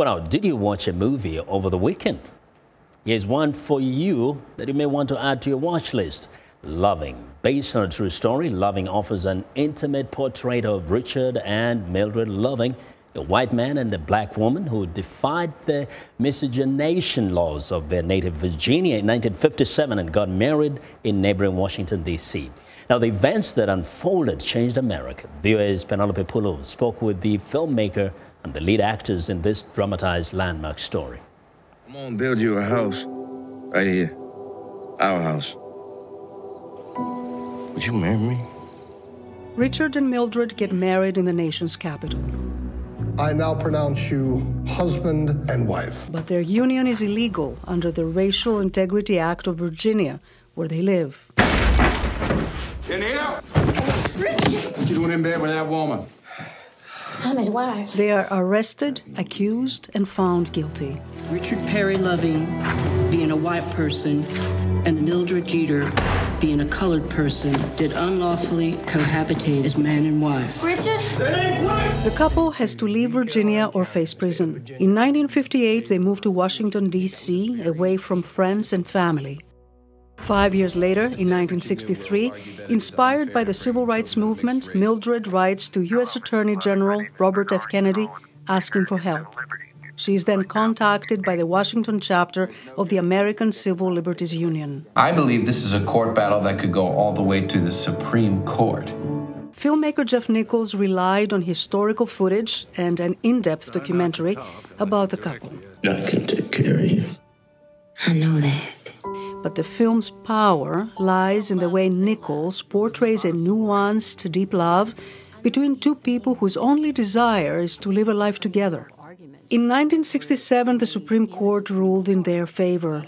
Well, now, did you watch a movie over the weekend? Here's one for you that you may want to add to your watch list. Loving. Based on a true story, Loving offers an intimate portrait of Richard and Mildred Loving, a white man and a black woman who defied the miscegenation laws of their native Virginia in 1957 and got married in neighboring Washington, D.C. Now, the events that unfolded changed America. VOA's Penelope Poulou spoke with the filmmaker and the lead actors in this dramatized landmark story. I'm gonna build you a house right here, our house. Would you marry me? Richard and Mildred get married in the nation's capital. I now pronounce you husband and wife. But their union is illegal under the Racial Integrity Act of Virginia, where they live. In here? Richard! What you doing in bed with that woman? I'm his wife. They are arrested, accused, and found guilty. Richard Perry Loving being a white person and Mildred Jeter being a colored person did unlawfully cohabitate as man and wife. Richard? The couple has to leave Virginia or face prison. In 1958, they moved to Washington, D.C., away from friends and family. 5 years later, in 1963, inspired by the civil rights movement, Mildred writes to U.S. Attorney General Robert F. Kennedy asking for help. She is then contacted by the Washington chapter of the American Civil Liberties Union. I believe this is a court battle that could go all the way to the Supreme Court. Filmmaker Jeff Nichols relied on historical footage and an in-depth documentary about the couple. I can take care of you. I know that. But the film's power lies in the way Nichols portrays a nuanced, deep love between two people whose only desire is to live a life together. In 1967, the Supreme Court ruled in their favor.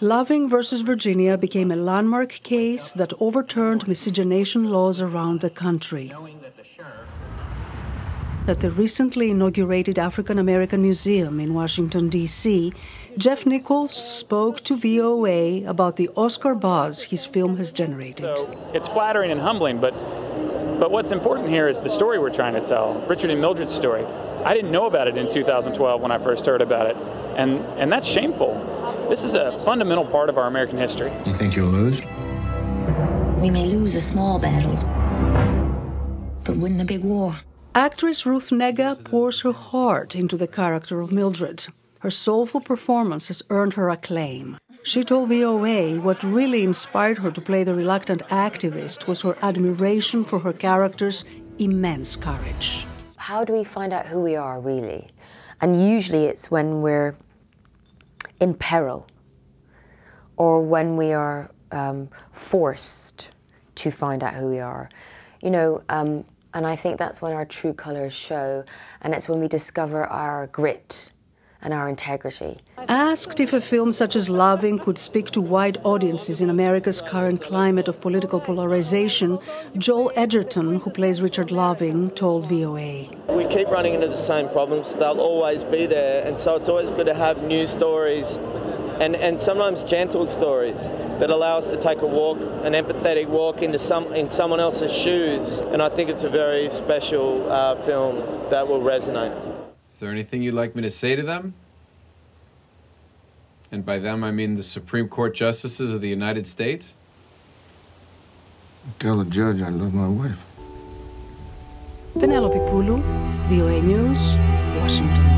Loving versus Virginia became a landmark case that overturned miscegenation laws around the country. At the recently inaugurated African American Museum in Washington, D.C., Jeff Nichols spoke to VOA about the Oscar buzz his film has generated. So it's flattering and humbling, but what's important here is the story we're trying to tell, Richard and Mildred's story. I didn't know about it in 2012 when I first heard about it, and that's shameful. This is a fundamental part of our American history. You think you'll lose? We may lose the small battles, but win the big war. Actress Ruth Negga pours her heart into the character of Mildred. Her soulful performance has earned her acclaim. She told VOA what really inspired her to play the reluctant activist was her admiration for her character's immense courage. How do we find out who we are, really? And usually it's when we're in peril or when we are forced to find out who we are. You know, and I think that's when our true colors show, and it's when we discover our grit and our integrity. Asked if a film such as Loving could speak to wide audiences in America's current climate of political polarization, Joel Edgerton, who plays Richard Loving, told VOA. We keep running into the same problems. They'll always be there, and so it's always good to have new stories and sometimes gentle stories that allow us to take a walk, an empathetic walk in someone else's shoes. And I think it's a very special film that will resonate. Is there anything you'd like me to say to them? And by them, I mean the Supreme Court justices of the United States? Tell the judge I love my wife. Penelope Poulou, VOA News, Washington.